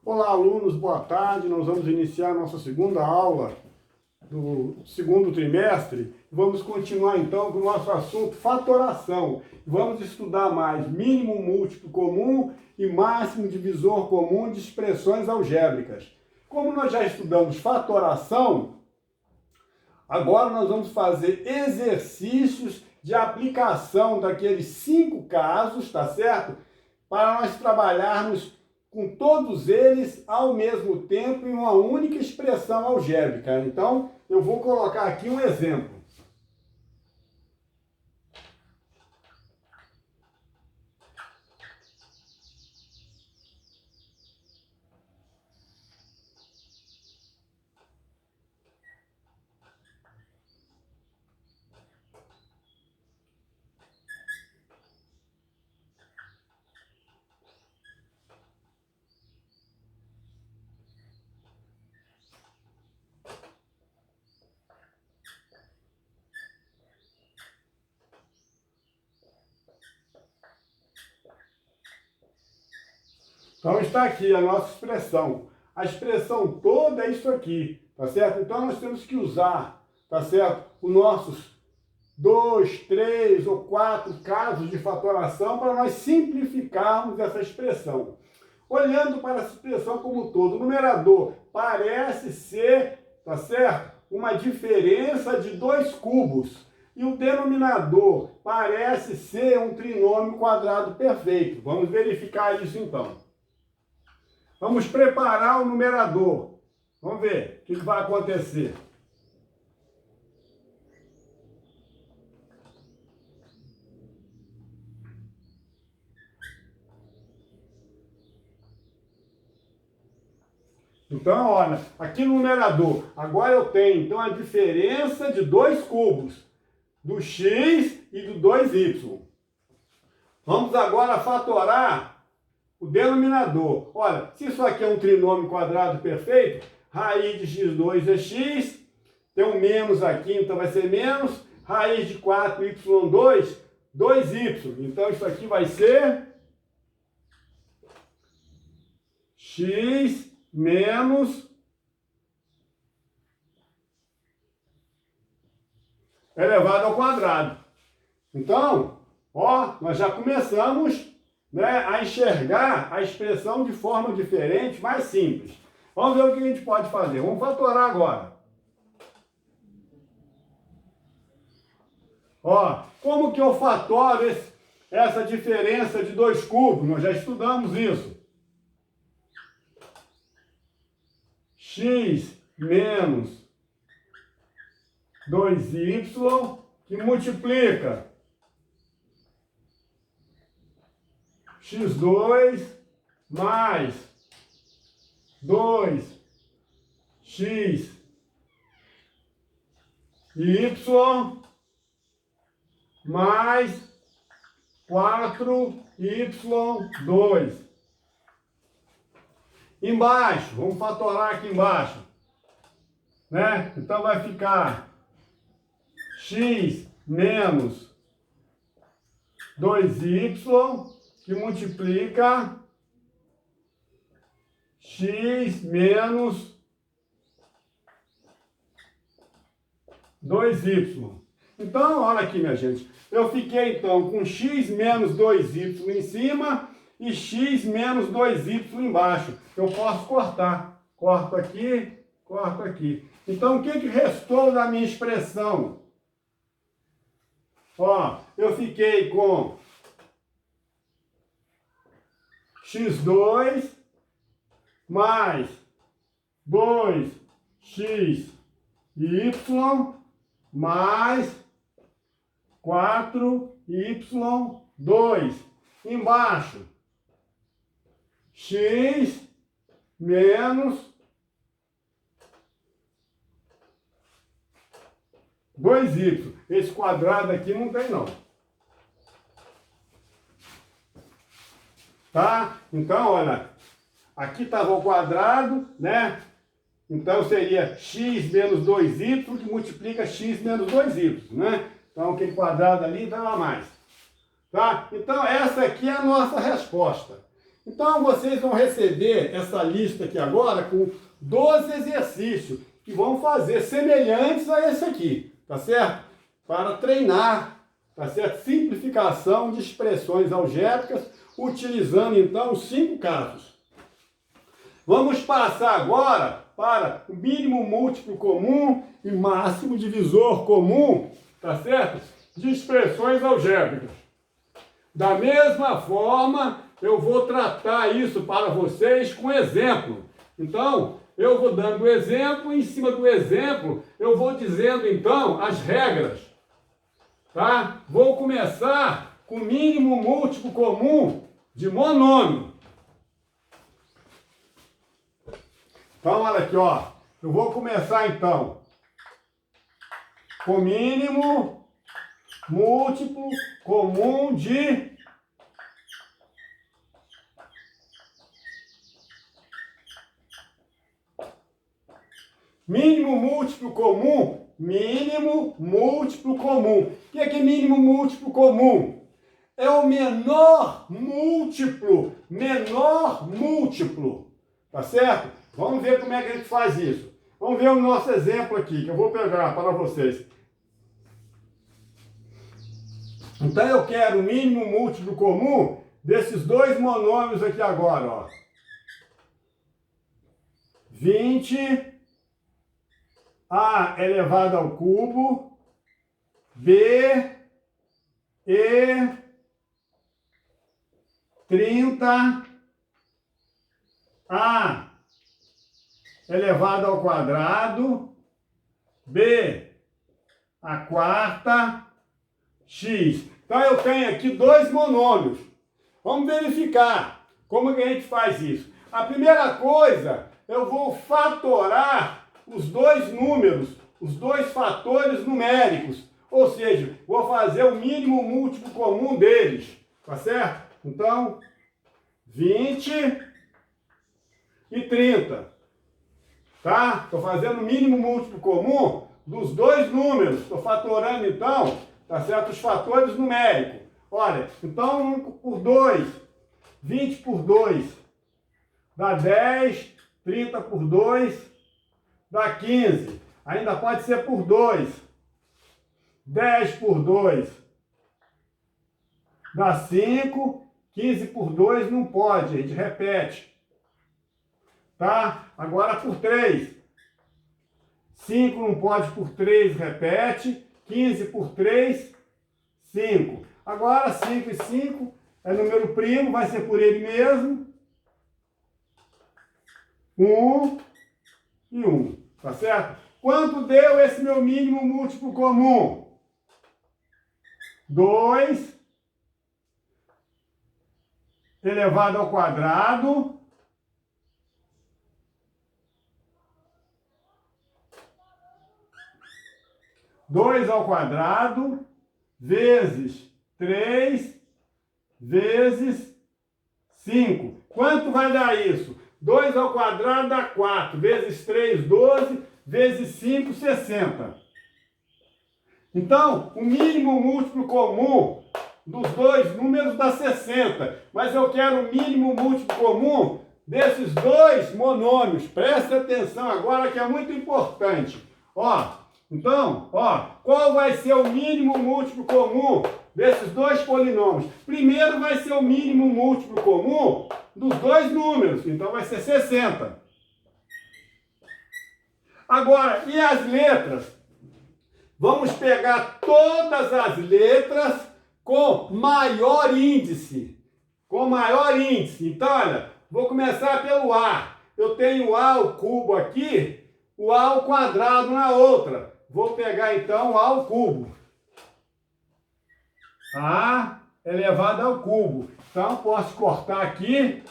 Olá, alunos, boa tarde. Nós vamos iniciar nossa segunda aula do segundo trimestre. Vamos continuar então com o nosso assunto fatoração. Vamos estudar mais mínimo múltiplo comum e máximo divisor comum de expressões algébricas. Como nós já estudamos fatoração, agora nós vamos fazer exercícios de aplicação daqueles 5 casos, tá certo? Para nós trabalharmos com todos eles ao mesmo tempo em uma única expressão algébrica. Então, eu vou colocar aqui um exemplo. Então está aqui a nossa expressão. A expressão toda é isso aqui, tá certo? Então nós temos que usar, tá certo? Os nossos 2, 3 ou 4 casos de fatoração para nós simplificarmos essa expressão. Olhando para essa expressão como um todo, o numerador parece ser, tá certo? Uma diferença de 2 cubos. E o denominador parece ser um trinômio quadrado perfeito. Vamos verificar isso então. Vamos preparar o numerador. Vamos ver o que vai acontecer. Então, olha, aqui no numerador, agora eu tenho então a diferença de 2 cubos, do x e do 2y. Vamos agora fatorar o denominador. Olha, se isso aqui é um trinômio quadrado perfeito, raiz de x2 é x, tem um menos aqui, então vai ser menos, raiz de 4y2, 2y. Então isso aqui vai ser x menos elevado ao quadrado. Então, ó, nós já começamos, né, a enxergar a expressão de forma diferente, mais simples. Vamos ver o que a gente pode fazer. Vamos fatorar agora. Ó, como que eu fatoro essa diferença de 2 cubos? Nós já estudamos isso. X menos 2y que multiplica x2 mais 2x y mais 4y2. Embaixo, vamos fatorar aqui embaixo, né? Então vai ficar x menos 2y que multiplica x menos 2y. Então, olha aqui, minha gente. Eu fiquei, então, com x menos 2y em cima e x menos 2y embaixo. Eu posso cortar. Corto aqui, corto aqui. Então, o que restou da minha expressão? Ó, eu fiquei com x2 mais 2xy mais 4y2. Embaixo, x menos 2y. Esse quadrado aqui não tem não. Tá? Então, olha, aqui estava o quadrado, né? Então seria x menos 2y que multiplica x menos 2y, né? Então aquele quadrado ali dá mais. Tá? Então essa aqui é a nossa resposta. Então, vocês vão receber essa lista aqui agora com 12 exercícios que vão fazer semelhantes a esse aqui, tá certo? Para treinar, tá certo? Simplificação de expressões algébricas, utilizando, então, os 5 casos. Vamos passar agora para o mínimo múltiplo comum e máximo divisor comum, tá certo? De expressões algébricas. Da mesma forma, eu vou tratar isso para vocês com exemplo. Então, eu vou dando o exemplo, e em cima do exemplo, eu vou dizendo, então, as regras. Tá? Vou começar com o mínimo múltiplo comum de monômio. Então, olha aqui, ó. Eu vou começar, então, com o mínimo múltiplo comum de mínimo múltiplo comum, mínimo múltiplo comum. O que é mínimo múltiplo comum? É o menor múltiplo, tá certo? Vamos ver como é que a gente faz isso. Vamos ver o nosso exemplo aqui, que eu vou pegar para vocês. Então eu quero o mínimo múltiplo comum desses 2 monômios aqui agora, ó. 20 a elevado ao cubo, b e 30 a elevado ao quadrado, b a quarta, x. Então eu tenho aqui 2 monômios. Vamos verificar como que a gente faz isso. A primeira coisa, eu vou fatorar os 2 números, os 2 fatores numéricos. Ou seja, vou fazer o mínimo múltiplo comum deles. Tá certo? Então, 20 e 30. Tá? Estou fazendo o mínimo múltiplo comum dos 2 números. Estou fatorando, então, tá certo? Os fatores numéricos. Olha, então 1 por 2, 20 por 2, dá 10, 30 por 2, dá 15. Ainda pode ser por 2. 10 por 2, dá 5. 15 por 2 não pode, a gente repete. Tá? Agora por 3. 5 não pode por 3, repete. 15 por 3, 5. Agora 5 e 5 é número primo, vai ser por ele mesmo. 1 e 1. Tá certo? Quanto deu esse meu mínimo múltiplo comum? 2 elevado ao quadrado vezes 3 vezes 5. Quanto vai dar isso? 2 ao quadrado dá 4, vezes 3, 12, vezes 5, 60. Então, o mínimo múltiplo comum dos 2 números dá 60. Mas eu quero o mínimo múltiplo comum desses 2 monômios. Presta atenção agora que é muito importante. Ó, então, ó, qual vai ser o mínimo múltiplo comum desses 2 polinômios? Primeiro vai ser o mínimo múltiplo comum dos 2 números. Então vai ser 60. Agora, e as letras? Vamos pegar todas as letras com maior índice. Com maior índice. Então, olha, vou começar pelo A. Eu tenho o A ao cubo aqui, o A ao quadrado na outra. Vou pegar, então, o A ao cubo. A elevado ao cubo. Então, posso cortar aqui.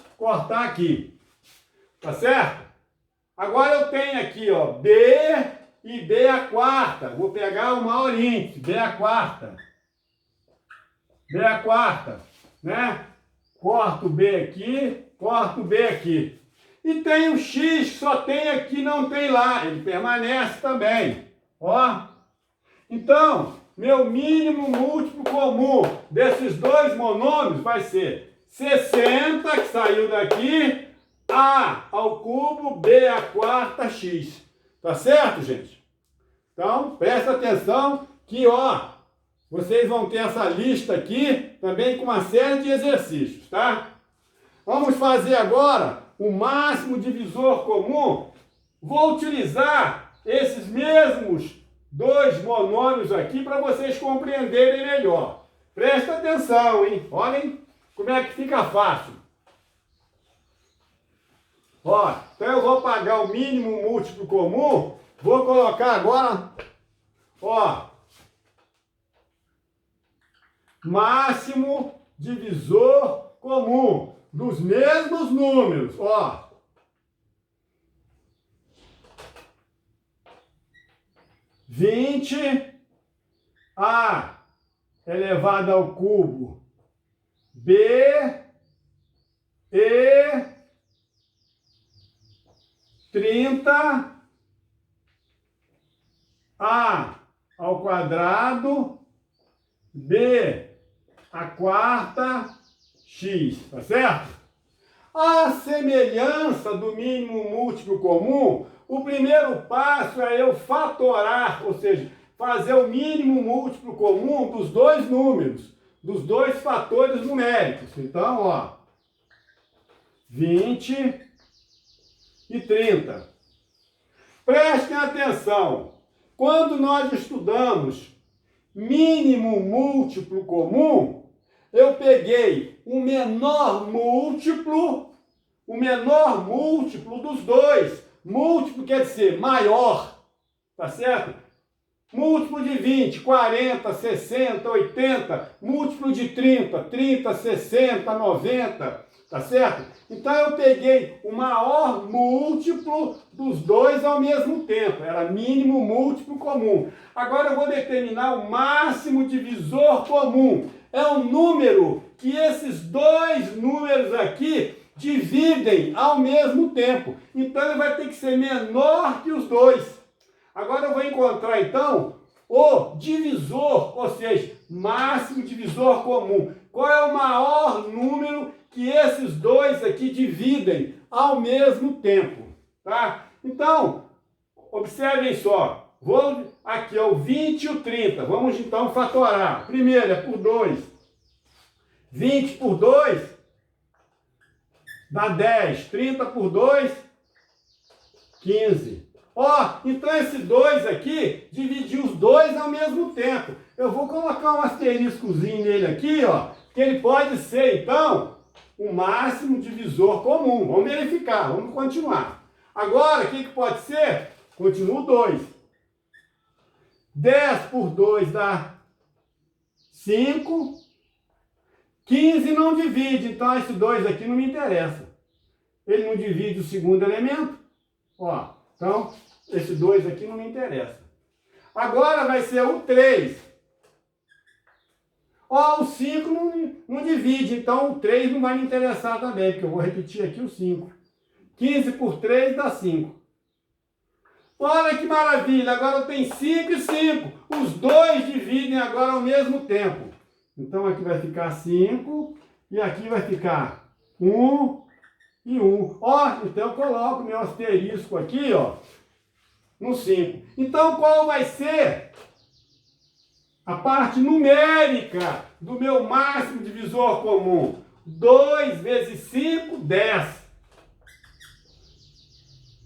Tá certo? Agora eu tenho aqui, ó, B e B a quarta. Vou pegar o maior índice, B a quarta. B a quarta, né? Corto B aqui, corto B aqui. E tem o X que só tem aqui, não tem lá. Ele permanece também. Ó. Então, meu mínimo múltiplo comum desses 2 monômios vai ser 60, que saiu daqui, A ao cubo, B à quarta, X. Tá certo, gente? Então, presta atenção que, ó, vocês vão ter essa lista aqui, também com uma série de exercícios, tá? Vamos fazer agora o máximo divisor comum. Vou utilizar esses mesmos dois monômios aqui para vocês compreenderem melhor. Presta atenção, hein? Olhem como é que fica fácil. Ó, então eu vou pagar o mínimo múltiplo comum. Vou colocar agora, ó, máximo divisor comum dos mesmos números, ó. 20 A elevado ao cubo, B e 30 A ao quadrado, B a quarta, X, tá certo? A semelhança do mínimo múltiplo comum, o primeiro passo é eu fatorar, ou seja, fazer o mínimo múltiplo comum dos dois números, dos dois fatores numéricos. Então, ó, 20 e 30. Prestem atenção, quando nós estudamos mínimo múltiplo comum, eu peguei o menor múltiplo dos dois. Múltiplo quer dizer maior, tá certo? Múltiplo de 20, 40, 60, 80, múltiplo de 30, 30, 60, 90, tá certo? Então eu peguei o maior múltiplo dos dois ao mesmo tempo, era mínimo múltiplo comum. Agora eu vou determinar o máximo divisor comum. É um número que esses dois números aqui dividem ao mesmo tempo. Então ele vai ter que ser menor que os dois. Agora eu vou encontrar, então, o divisor, ou seja, máximo divisor comum. Qual é o maior número que esses dois aqui dividem ao mesmo tempo, tá? Então, observem só. Vou aqui, ó, o 20 e o 30. Vamos, então, fatorar. Primeiro é por 2. 20 por 2 dá 10. 30 por 2, 15. Ó, então esse 2 aqui, dividiu os dois ao mesmo tempo. Eu vou colocar um asteriscozinho nele aqui, ó, que ele pode ser, então, o máximo divisor comum. Vamos verificar, vamos continuar. Agora, o que pode ser? Continua o 2. 10 por 2 dá 5. 15 não divide, então esse 2 aqui não me interessa. Ele não divide o segundo elemento. Ó, então, esse 2 aqui não me interessa. Agora vai ser o 3. Ó, o 5 não divide, então o 3 não vai me interessar também, porque eu vou repetir aqui o 5. 15 por 3 dá 5. Olha que maravilha, agora eu tenho 5 e 5. Os dois dividem agora ao mesmo tempo. Então aqui vai ficar 5 e aqui vai ficar 1 e 1. Ó, então eu coloco meu asterisco aqui, ó, no 5. Então qual vai ser a parte numérica do meu máximo divisor comum? 2 vezes 5, 10.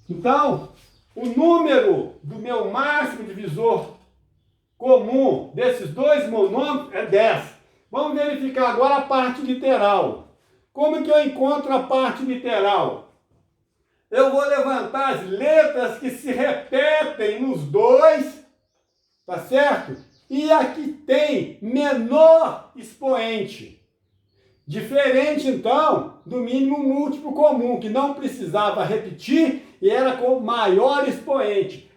Então, o número do meu máximo divisor comum desses dois monômios é 10. Vamos verificar agora a parte literal. Como que eu encontro a parte literal? Eu vou levantar as letras que se repetem nos dois, tá certo? E aqui tem menor expoente. Diferente, então, do mínimo múltiplo comum, que não precisava repetir e era com maior expoente.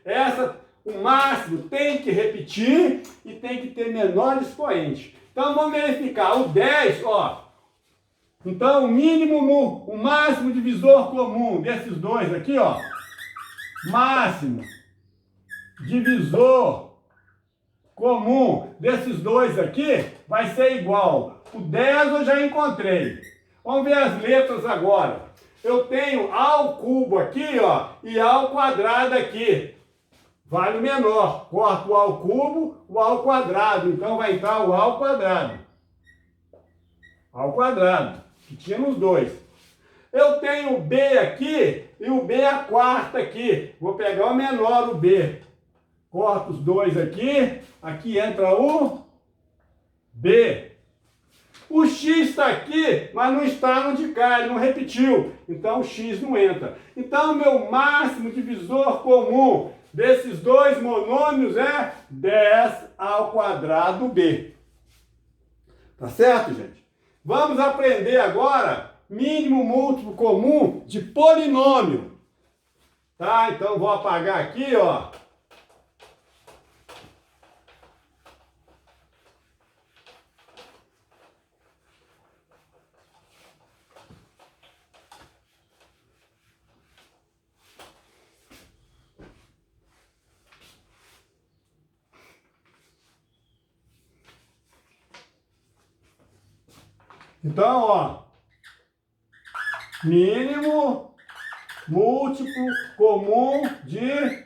O máximo tem que repetir e tem que ter menor expoente. Então, vamos verificar. O 10, ó. Então, o máximo divisor comum desses dois aqui, ó. Máximo divisor comum desses dois aqui vai ser igual. O 10 eu já encontrei. Vamos ver as letras agora. Eu tenho A ao cubo aqui, ó, e A ao quadrado aqui. Vale o menor. Corto o A ao cubo, o A ao quadrado. Então vai entrar o A ao quadrado. A ao quadrado, que tinha nos dois. Eu tenho o B aqui e o B a quarta aqui. Vou pegar o menor, o B. Corto os dois aqui. Aqui entra o B. O X está aqui, mas não está no de cá, ele não repetiu. Então o X não entra. Então o meu máximo divisor comum desses dois monômios é 10 ao quadrado B. Tá certo, gente? Vamos aprender agora mínimo múltiplo comum de polinômio. Tá? Então vou apagar aqui, ó. Então, ó, mínimo múltiplo comum de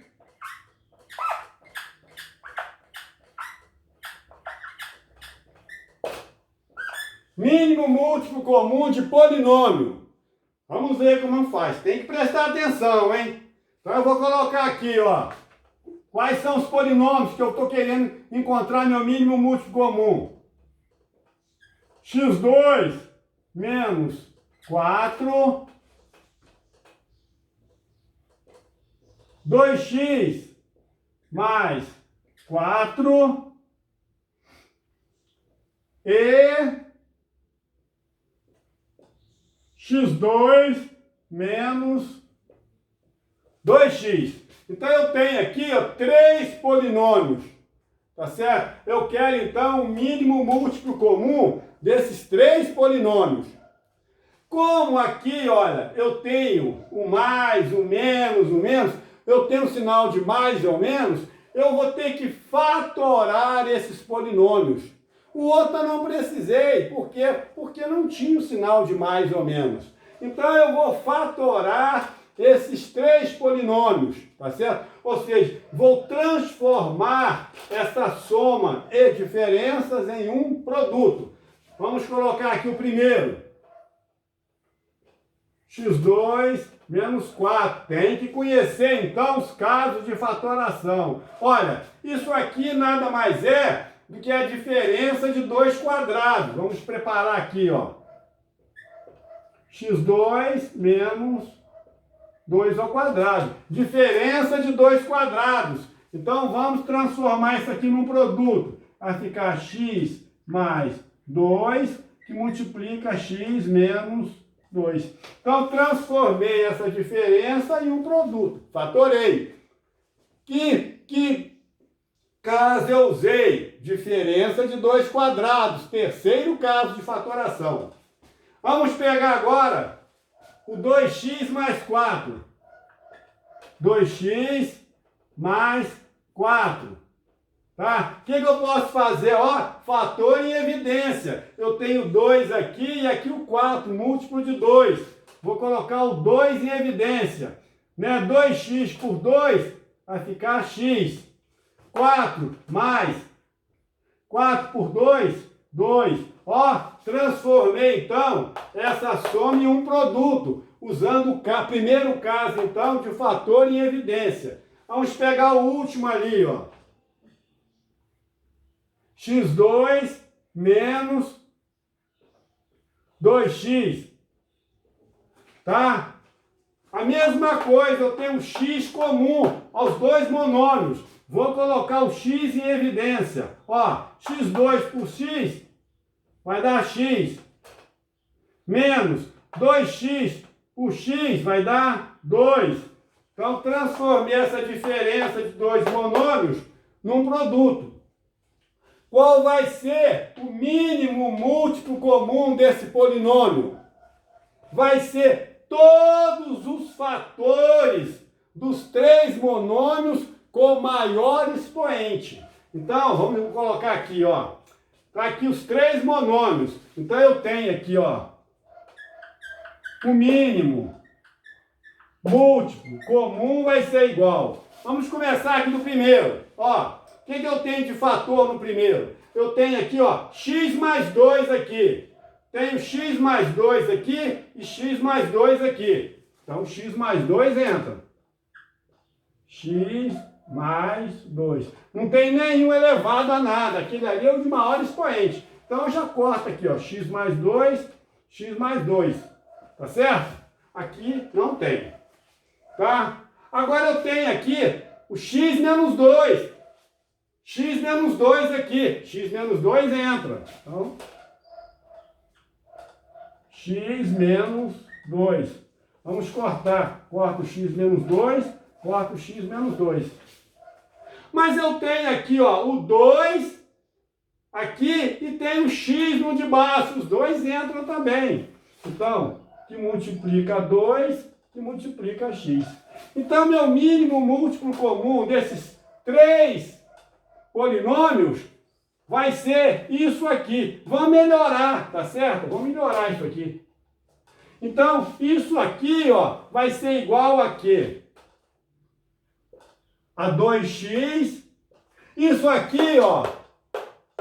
polinômio. Vamos ver como faz. Tem que prestar atenção, hein? Então eu vou colocar aqui, ó, quais são os polinômios que eu estou querendo encontrar meu mínimo múltiplo comum. x2 menos 4, 2x mais 4 e x2 menos 2x. Então eu tenho aqui, ó, 3 polinômios, tá certo? Eu quero então o mínimo múltiplo comum desses 3 polinômios. Como aqui, olha, eu tenho o mais, o menos, eu tenho o sinal de mais ou menos, eu vou ter que fatorar esses polinômios. O outro eu não precisei, por quê? Porque não tinha o sinal de mais ou menos. Então eu vou fatorar esses 3 polinômios, tá certo? Ou seja, vou transformar essa soma e diferenças em um produto. Vamos colocar aqui o primeiro. x2 menos 4. Tem que conhecer, então, os casos de fatoração. Olha, isso aqui nada mais é do que a diferença de 2 quadrados. Vamos preparar aqui, ó. x2 menos 2 ao quadrado. Diferença de 2 quadrados. Então, vamos transformar isso aqui num produto. Vai ficar x mais 2, que multiplica x menos 2. Então, transformei essa diferença em um produto. Fatorei. Que caso eu usei? Diferença de 2 quadrados. Terceiro caso de fatoração. Vamos pegar agora o 2x mais 4. 2x mais 4. Tá? O que eu posso fazer? Ó, fator em evidência. Eu tenho 2 aqui e aqui o 4, múltiplo de 2. Vou colocar o 2 em evidência. Né? 2x por 2 vai ficar x. 4 mais 4 por 2, 2. Ó, transformei então essa soma em um produto, usando o primeiro caso então de fator em evidência. Vamos pegar o último ali, ó. x2 menos 2x, tá? A mesma coisa, eu tenho um x comum aos dois monômios. Vou colocar o x em evidência. Ó, x2 por x vai dar x, menos 2x por x vai dar 2. Então, transformei essa diferença de dois monômios num produto. Qual vai ser o mínimo múltiplo comum desse polinômio? Vai ser todos os fatores dos 3 monômios com maior expoente. Então, vamos colocar aqui, ó. Tá aqui os 3 monômios. Então, eu tenho aqui, ó, o mínimo múltiplo comum vai ser igual. Vamos começar aqui no primeiro. Ó, o que eu tenho de fator no primeiro? Eu tenho aqui, ó, x mais 2 aqui. Tenho x mais 2 aqui e x mais 2 aqui. Então, x mais 2 entra. X mais 2. Não tem nenhum elevado a nada. Aquele ali é o de maior expoente. Então, eu já corto aqui, ó, x mais 2, x mais 2. Tá certo? Aqui não tem. Tá? Agora eu tenho aqui o x menos 2. X menos 2 aqui. X menos 2 entra. Então, x menos 2. Vamos cortar. Corta o x menos 2, corta o x menos 2. Mas eu tenho aqui, ó, o 2 aqui e tenho o x no de baixo. Os dois entram também. Então, que multiplica 2, que multiplica x. Então, meu mínimo múltiplo comum desses três polinômios vai ser isso aqui. Vamos melhorar, tá certo? Vamos melhorar isso aqui. Então, isso aqui, ó, vai ser igual a quê? A 2x. Isso aqui, ó,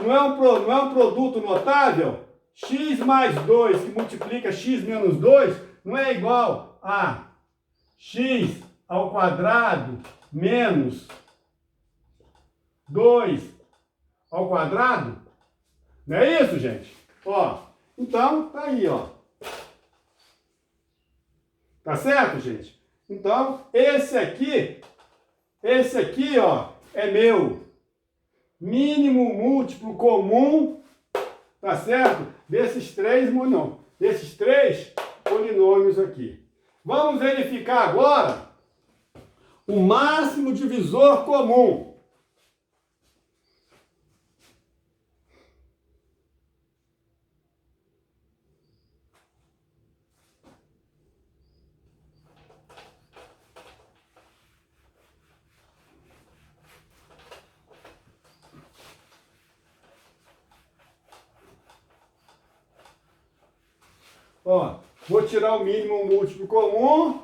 não é um produto notável? X mais 2 que multiplica x menos 2 não é igual a x ao quadrado menos 2 ao quadrado? Não é isso, gente? Ó, então, tá aí, ó. Tá certo, gente? Então, esse aqui, ó, é meu mínimo múltiplo comum, tá certo? Desses três polinômios aqui. Vamos verificar agora o máximo divisor comum. Ó, vou tirar o mínimo múltiplo comum.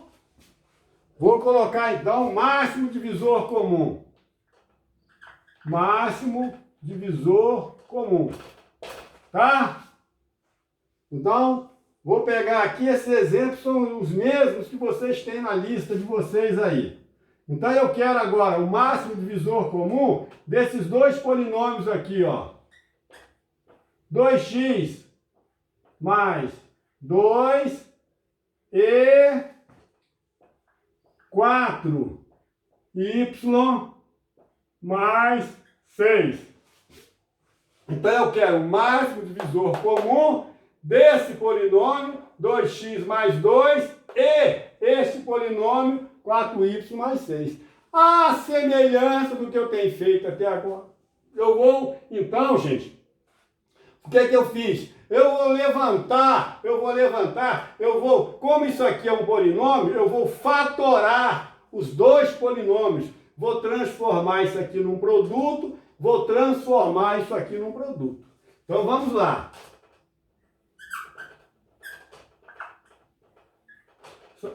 Vou colocar, então, o máximo divisor comum. Máximo divisor comum. Tá? Então, vou pegar aqui, esses exemplos são os mesmos que vocês têm na lista de vocês aí. Então, eu quero agora o máximo divisor comum desses dois polinômios aqui, ó. 2x mais 2 e 4y mais 6. Então, eu quero o máximo divisor comum desse polinômio, 2x mais 2, e este polinômio, 4y mais 6. A semelhança do que eu tenho feito até agora. Eu vou, então, gente, o que é que eu fiz? Como isso aqui é um polinômio, eu vou fatorar os dois polinômios. Vou transformar isso aqui num produto, vou transformar isso aqui num produto. Então, vamos lá.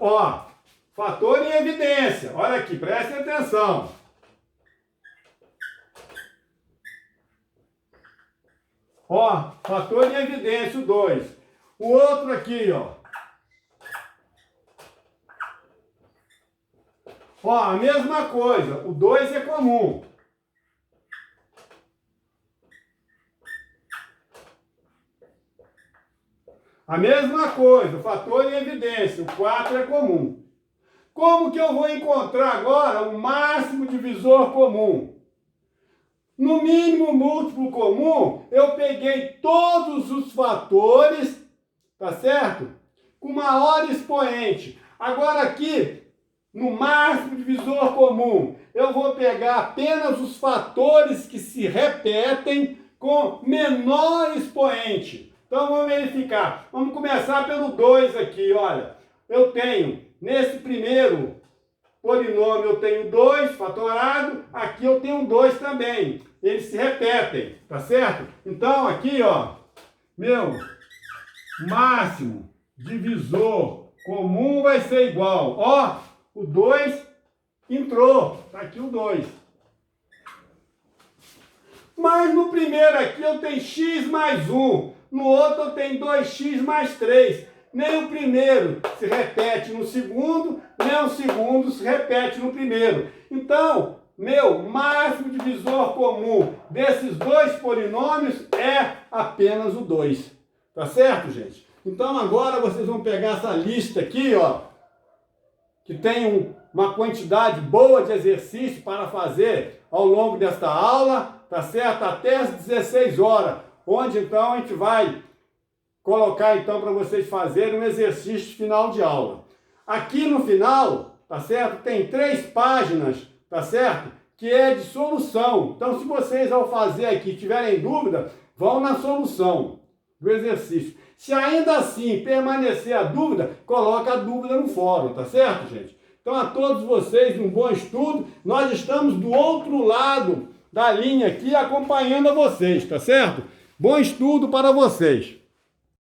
Ó, fator em evidência. Olha aqui, prestem atenção. Ó, fator em evidência, o 2. O outro aqui, ó. Ó, a mesma coisa, o 2 é comum. A mesma coisa, o fator em evidência, o 4 é comum. Como que eu vou encontrar agora o máximo divisor comum? No mínimo múltiplo comum, eu peguei todos os fatores, tá certo? Com maior expoente. Agora aqui, no máximo divisor comum, eu vou pegar apenas os fatores que se repetem com menor expoente. Então, vamos verificar. Vamos começar pelo 2 aqui, olha. Eu tenho, nesse primeiro polinômio, eu tenho 2 fatorado. Aqui eu tenho 2 também. Eles se repetem, tá certo? Então, aqui, ó, meu máximo divisor comum vai ser igual. Ó, o 2 entrou. Tá aqui o 2. Mas no primeiro aqui eu tenho x mais 1. No outro eu tenho 2x mais 3. Nem o primeiro se repete no segundo, nem o segundo se repete no primeiro. Então, meu máximo divisor comum desses dois polinômios é apenas o 2. Tá certo, gente? Então agora vocês vão pegar essa lista aqui, ó, que tem uma quantidade boa de exercício para fazer ao longo desta aula, tá certo? Até as 16 horas, onde então a gente vai colocar então para vocês fazerem um exercício final de aula. Aqui no final, tá certo? Tem 3 páginas, tá certo? Que é de solução. Então, se vocês ao fazer aqui tiverem dúvida, vão na solução do exercício. Se ainda assim permanecer a dúvida, coloca a dúvida no fórum, tá certo, gente? Então, a todos vocês, um bom estudo. Nós estamos do outro lado da linha aqui, acompanhando a vocês, tá certo? Bom estudo para vocês.